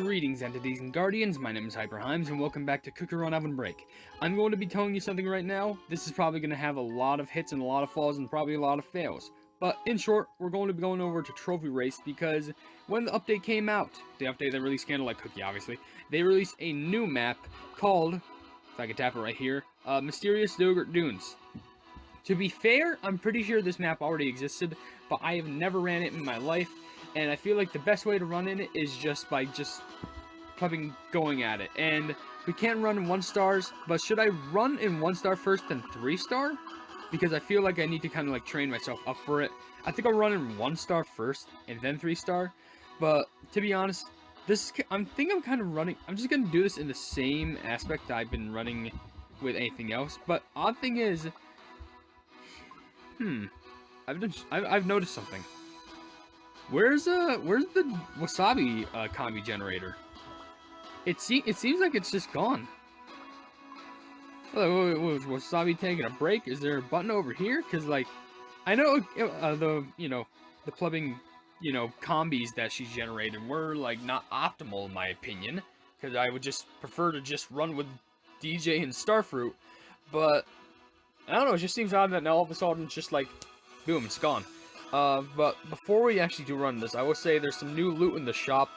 Greetings, entities and guardians. My name is HyperHimes, and welcome back to Cooker on OvenBreak. I'm going to be telling you something right now. This is probably going to have a lot of hits and a lot of falls and probably a lot of fails. But in short, we're going to be going over to Trophy Race because when the update came out, the update that released Candlelight Cookie, obviously, they released a new map called, if I can tap it right here, Mysterious Dunes. To be fair, I'm pretty sure this map already existed, but I have never ran it in my life. And I feel like the best way to run in it is just by going at it. And we can't run in 1 stars, but should I run in 1 star first, then 3 star? Because I feel like I need to kind of like train myself up for it. I think I'll run in 1 star first, and then 3 star. But to be honest, I'm kind of running. I'm just gonna do this in the same aspect that I've been running with anything else. But odd thing is, I've noticed something. Where's the wasabi combi generator? It seems like it's just gone. Was wasabi taking a break? Is there a button over here? Cause like, I know the plumbing combis that she generated were like not optimal in my opinion. Cause I would just prefer to just run with DJ and Starfruit, but I don't know. It just seems odd that now all of a sudden it's just like, boom, it's gone. But before we actually do run this, I will say there's some new loot in the shop,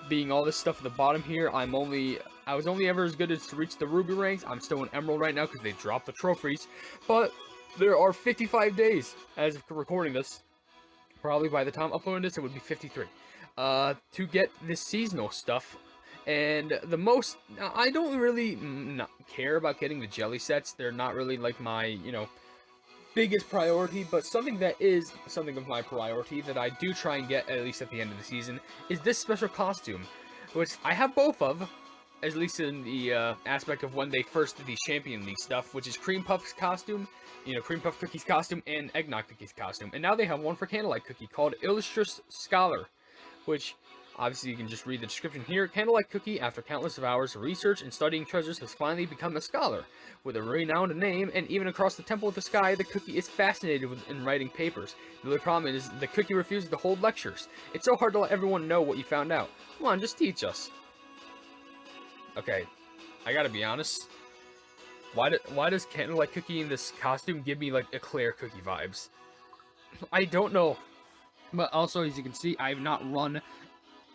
being all this stuff at the bottom here. I was only ever as good as to reach the ruby ranks. I'm still in emerald right now because they dropped the trophies, but there are 55 days as of recording this. Probably by the time uploading this, it would be 53, to get this seasonal stuff. And I don't really not care about getting the jelly sets. They're not really like my, biggest priority, but something that is something of my priority that I do try and get at least at the end of the season is this special costume, which I have both of, at least in the aspect of when they first did the Champion League stuff, which is Cream Puff's costume, Cream Puff Cookie's costume, and Eggnog Cookie's costume. And now they have one for Candlelight Cookie called Illustrious Scholar, which obviously you can just read the description here. Candlelight Cookie, after countless of hours of research and studying treasures, has finally become a scholar. With a renowned name, and even across the Temple of the Sky, the Cookie is fascinated in writing papers. The only problem is the Cookie refuses to hold lectures. It's so hard to let everyone know what you found out. Come on, just teach us. Okay, I gotta be honest. Why does Candlelight Cookie in this costume give me like Eclair Cookie vibes? I don't know. But also, as you can see, I have not run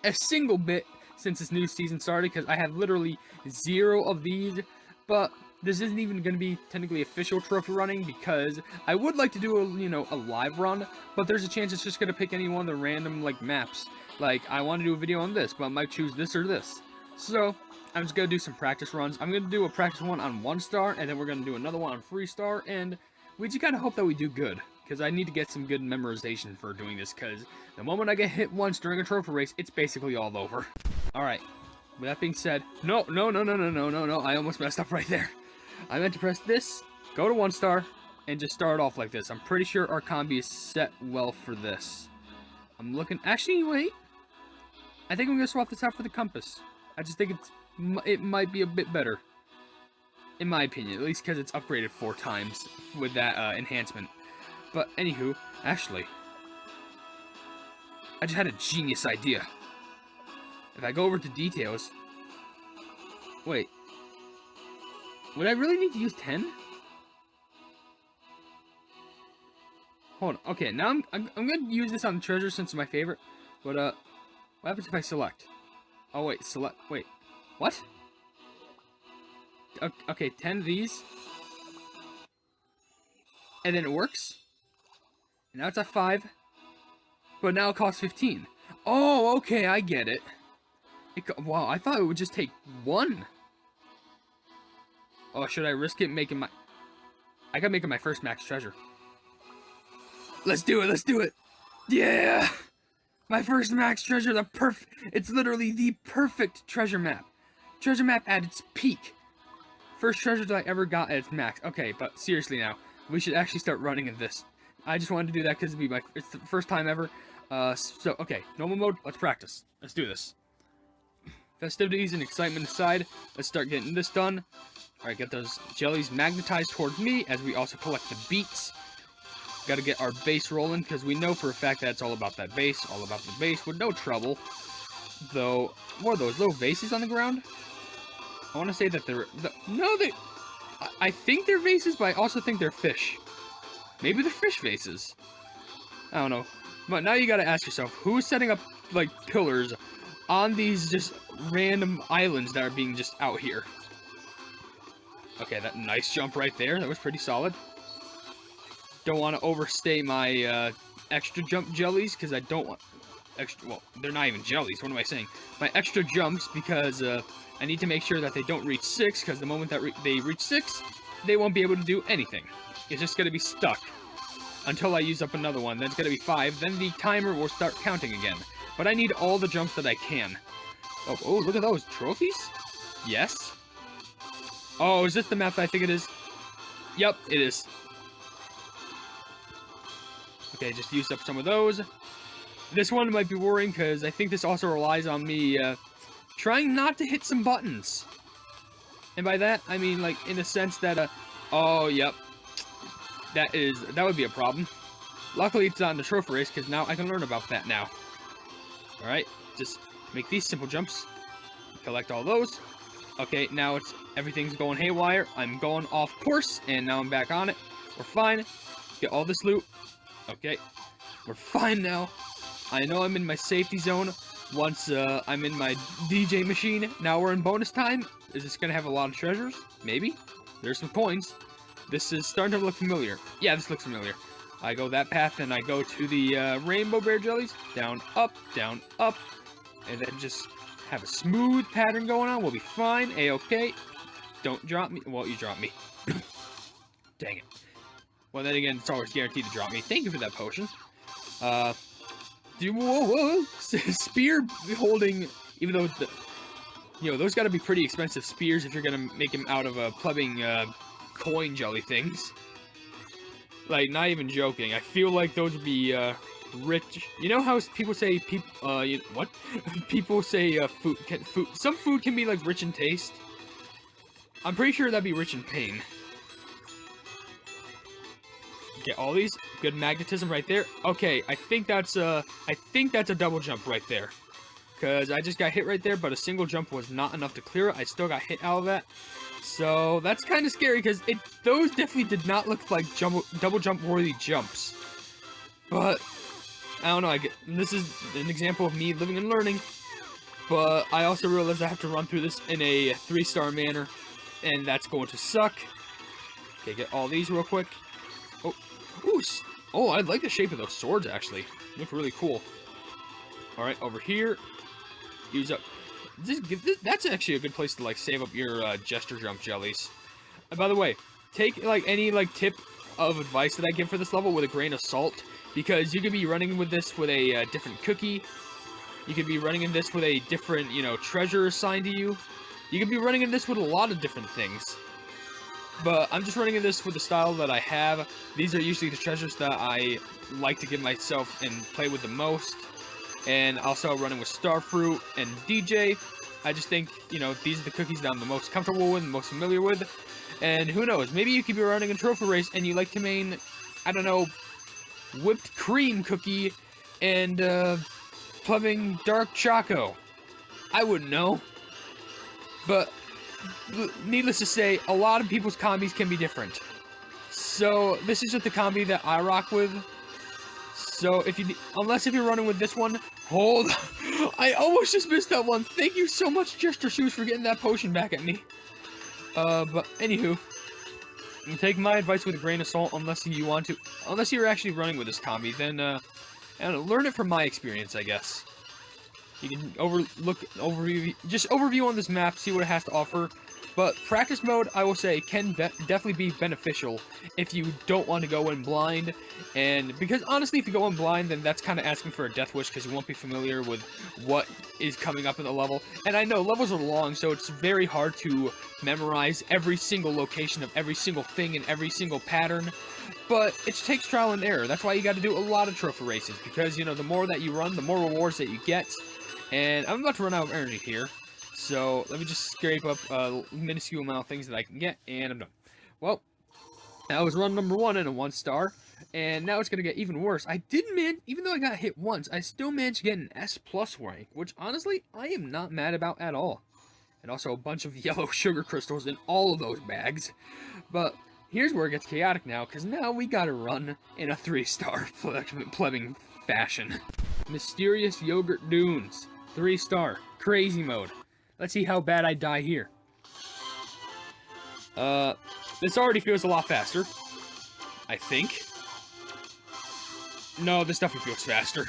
a single bit since this new season started because I have literally 0 of these. But this isn't even going to be technically official trophy running because I would like to do a live run, but there's a chance it's just going to pick any one of the random like maps. Like I want to do a video on this, but I might choose this or this. So I'm just going to do some practice runs. I'm going to do a practice one on 1 star, and then we're going to do another one on 3 star, and we just kind of hope that we do good. Because I need to get some good memorization for doing this, because the moment I get hit once during a trophy race, it's basically all over. Alright, with that being said, no, I almost messed up right there. I meant to press this, go to 1 star, and just start off like this. I'm pretty sure our combi is set well for this. I'm looking, actually, wait. I think I'm going to swap this out for the compass. I just think it might be a bit better. In my opinion, at least because it's upgraded 4 times with that enhancement. But anywho, actually, I just had a genius idea. If I go over to details, wait, would I really need to use 10? Hold on. Okay, now I'm gonna use this on the treasure since it's my favorite. But what happens if I select? Oh wait, wait, what? Okay, 10 of these, and then it works. Now it's at 5, but now it costs 15. Oh, okay, I get it. Wow, I thought it would just take 1. Oh, should I risk it making my... I gotta make it my first max treasure. Let's do it, Yeah! My first max treasure, it's literally the perfect treasure map. Treasure map at its peak. First treasure that I ever got at its max. Okay, but seriously now, we should actually start running in this. I just wanted to do that because it's the first time ever. So, okay, normal mode, let's practice. Let's do this. Festivities and excitement aside, let's start getting this done. Alright, get those jellies magnetized towards me as we also collect the beets. Gotta get our base rolling, because we know for a fact that it's all about that base, all about the base, with no trouble. though, what are those little vases on the ground? I want to say that they're... No, they... I think they're vases, but I also think they're fish. Maybe they're fish vases. I don't know. But now you gotta ask yourself, who's setting up, like, pillars on these just random islands that are being just out here? Okay, that nice jump right there. That was pretty solid. Don't want to overstay my extra jump jellies, because I don't want... extra... Well, they're not even jellies. What am I saying? My extra jumps, because I need to make sure that they don't reach 6, because the moment that they reach 6, they won't be able to do anything. It's just going to be stuck until I use up another one. Then it's going to be 5. Then the timer will start counting again. But I need all the jumps that I can. Oh, look at those. Trophies? Yes. Oh, is this the map that I think it is? Yep, it is. Okay, just used up some of those. This one might be worrying because I think this also relies on me trying not to hit some buttons. And by that, I mean, like, in the sense that, oh, yep. That would be a problem. Luckily, it's not in the trophy race, because now I can learn about that now. Alright, just make these simple jumps. Collect all those. Okay, now everything's going haywire. I'm going off course, and now I'm back on it. We're fine. Get all this loot. Okay, we're fine now. I know I'm in my safety zone once I'm in my DJ machine. Now we're in bonus time. Is this going to have a lot of treasures? Maybe. There's some coins. This is starting to look familiar. Yeah, this looks familiar. I go that path, and I go to the rainbow bear jellies. Down, up, and then just have a smooth pattern going on. We'll be fine. A-okay. Don't drop me. Well, you dropped me. Dang it. Well, then again, it's always guaranteed to drop me. Thank you for that potion. Whoa. Spear holding, even though, those gotta be pretty expensive spears if you're gonna make them out of plumbing, coin jelly things. Like, not even joking. I feel like those would be, rich. You know how people say, what? People say, some food can be, like, rich in taste? I'm pretty sure that'd be rich in pain. Get all these. Good magnetism right there. Okay, I think that's a double jump right there. Because I just got hit right there, but a single jump was not enough to clear it. I still got hit out of that. So, that's kind of scary, because those definitely did not look like double jump worthy jumps. But, I don't know, this is an example of me living and learning. But, I also realize I have to run through this in a 3-star manner. And that's going to suck. Okay, get all these real quick. Oh, ooh, oh, I like the shape of those swords, actually. They look really cool. Alright, over here. Use up... That's actually a good place to, like, save up your, gesture jump jellies. And by the way, take, like, any, like, tip of advice that I give for this level with a grain of salt. Because you could be running with this with a, different cookie. You could be running in this with a different, treasure assigned to you. You could be running in this with a lot of different things. But I'm just running in this with the style that I have. These are usually the treasures that I like to give myself and play with the most. And also running with Starfruit and DJ. I just think, these are the cookies that I'm the most comfortable with and most familiar with. And who knows, maybe you could be running a trophy race and you like to main, I don't know, whipped cream cookie and plumbing dark choco. I wouldn't know. But needless to say, a lot of people's combis can be different. So this is just the combi that I rock with. So unless if you're running with this one, hold. I almost just missed that one. Thank you so much, Jester Shoes, for getting that potion back at me. But anywho, you take my advice with a grain of salt unless you want to. Unless you're actually running with this combi, then I don't know, learn it from my experience, I guess. You can just overview on this map, see what it has to offer. But practice mode, I will say, can definitely be beneficial if you don't want to go in blind. And because honestly, if you go in blind, then that's kind of asking for a death wish because you won't be familiar with what is coming up in the level. And I know levels are long, so it's very hard to memorize every single location of every single thing and every single pattern. But it takes trial and error. That's why you got to do a lot of trophy races because, the more that you run, the more rewards that you get. And I'm about to run out of energy here. So, let me just scrape up a minuscule amount of things that I can get, and I'm done. Well, that was run number 1 and a 1-star. And now it's gonna get even worse. I did even though I got hit once, I still managed to get an S+ rank, which honestly, I am not mad about at all. And also a bunch of yellow sugar crystals in all of those bags. But here's where it gets chaotic now, because now we gotta run in a 3-star plebbing fashion. Mysterious Yogurt Dunes, 3-star, crazy mode. Let's see how bad I die here. This already feels a lot faster, I think. No, this definitely feels faster.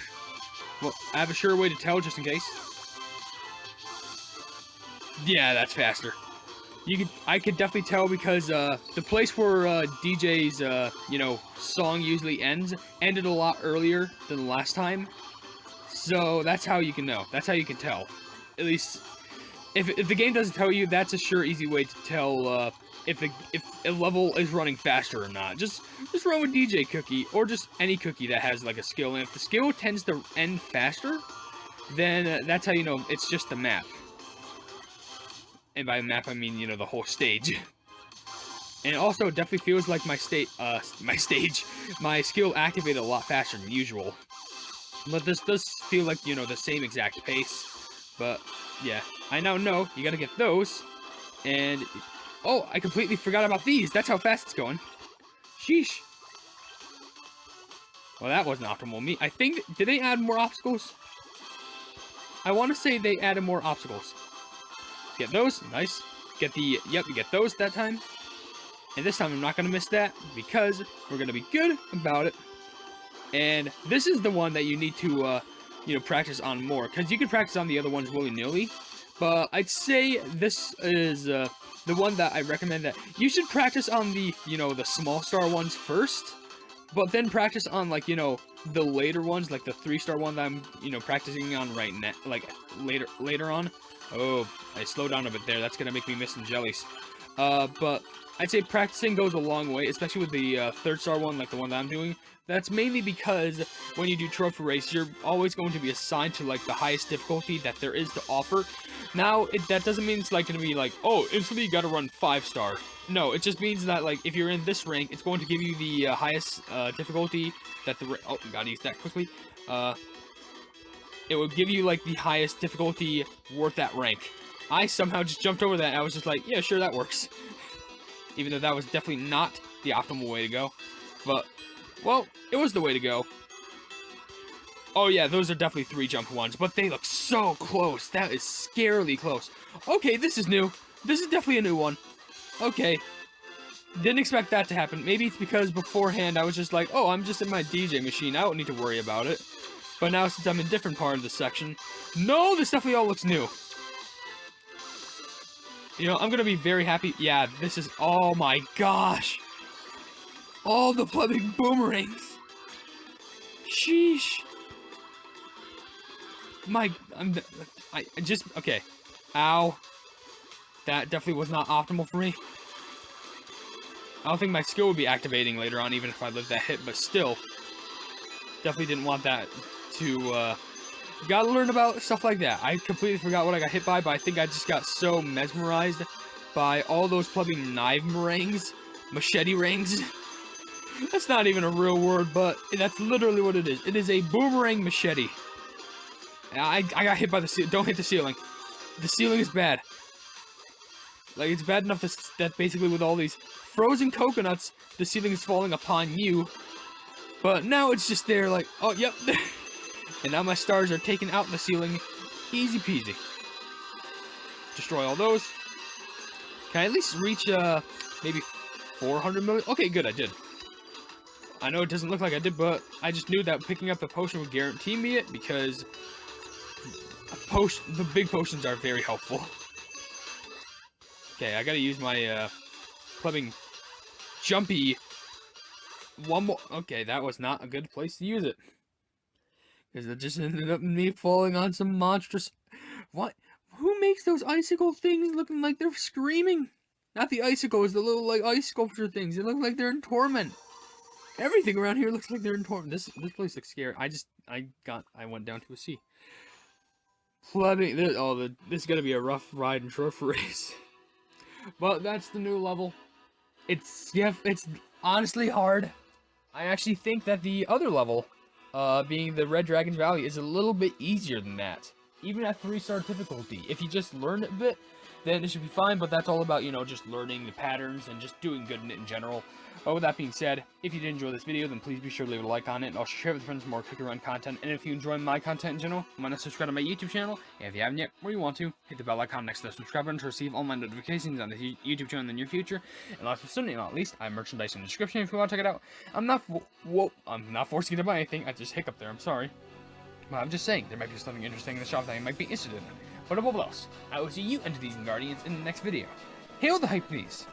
Well, I have a sure way to tell just in case. Yeah, that's faster. I could definitely tell because the place where DJ's song usually ended a lot earlier than the last time. So that's how you can know. That's how you can tell. At least if the game doesn't tell you, that's a sure easy way to tell if a level is running faster or not. Just run with DJ Cookie or just any cookie that has like a skill. And if the skill tends to end faster, then that's how you know it's just the map. And by map, I mean, the whole stage. And it also definitely feels like my skill activated a lot faster than usual. But this does feel like, the same exact pace. But, yeah. I now know you gotta get those. And, oh, I completely forgot about these. That's how fast it's going. Sheesh. Well, that wasn't optimal. I think, did they add more obstacles? I want to say they added more obstacles. Get those, nice. Yep, you get those that time. And this time I'm not gonna miss that because we're gonna be good about it. And this is the one that you need to, practice on more, because you can practice on the other ones willy-nilly. But I'd say this is the one that I recommend that you should practice on the, the small star ones first, but then practice on like, the later ones, like the 3-star one that I'm, practicing on right now, like later on. Oh, I slowed down a bit there. That's gonna make me miss some jellies. But I'd say practicing goes a long way, especially with the 3rd-star one, like the one that I'm doing. That's mainly because when you do trophy race, you're always going to be assigned to like the highest difficulty that there is to offer. Now, that doesn't mean it's like gonna be like, oh, instantly you gotta run 5-star. No, it just means that like if you're in this rank, it's going to give you the highest difficulty that oh, gotta use that quickly. It would give you like the highest difficulty worth that rank. I somehow just jumped over that and I was just like, yeah, sure, that works. Even though that was definitely not the optimal way to go. But, well, it was the way to go. Oh yeah, those are definitely 3-jump ones, but they look so close. That is scarily close. Okay, this is new. This is definitely a new one. Okay. Didn't expect that to happen. Maybe it's because beforehand I was just like, oh, I'm just in my DJ machine. I don't need to worry about it. But now since I'm in a different part of the section, no, this definitely all looks new. I'm gonna be very happy. Yeah, this is, oh my gosh. All the plumbing boomerangs. Sheesh. Okay. Ow. That definitely was not optimal for me. I don't think my skill would be activating later on, even if I lived that hit, but still. Definitely didn't want that to, gotta learn about stuff like that. I completely forgot what I got hit by, but I think I just got so mesmerized by all those plumbing knife meringues, machete rings. That's not even a real word, but that's literally what it is. It is a boomerang machete. I got hit by the ceiling. Don't hit the ceiling. The ceiling is bad. Like, it's bad enough that basically with all these frozen coconuts, the ceiling is falling upon you. But now it's just there like, oh, yep. And now my stars are taken out the ceiling. Easy peasy. Destroy all those. Can I at least reach, maybe 400 million? Okay, good, I did. I know it doesn't look like I did, but I just knew that picking up a potion would guarantee me it, because the big potions are very helpful. Okay, I gotta use my, clubbing jumpy. One more. Okay, that was not a good place to use it. Because it just ended up me falling on some monstrous... What? Who makes those icicle things looking like they're screaming? Not the icicles, the little, like, ice sculpture things. They look like they're in torment. Everything around here looks like they're in torment. This place looks scary. I went down to a C. Flooding. This is gonna be a rough ride and trophy race. But that's the new level. It's honestly hard. I actually think that the other level, being the Red Dragon's Valley, is a little bit easier than that. Even at 3-star difficulty. If you just learn it a bit, then it should be fine, but that's all about, you know, just learning the patterns and just doing good in it in general. But with that being said, if you did enjoy this video, then please be sure to leave a like on it, and also share it with friends for more Cookie Run content. And if you enjoy my content in general, why not subscribe to my YouTube channel? And if you haven't yet, or you want to, hit the bell icon next to the subscribe button to receive all my notifications on the YouTube channel in the near future. And last but certainly not least, I have merchandise in the description if you want to check it out. I'm not forcing you to buy anything, I just hiccuped there, I'm sorry. But I'm just saying, there might be something interesting in the shop that you might be interested in. But above all else, I will see you entities and guardians in the next video. Hail the Hypenese!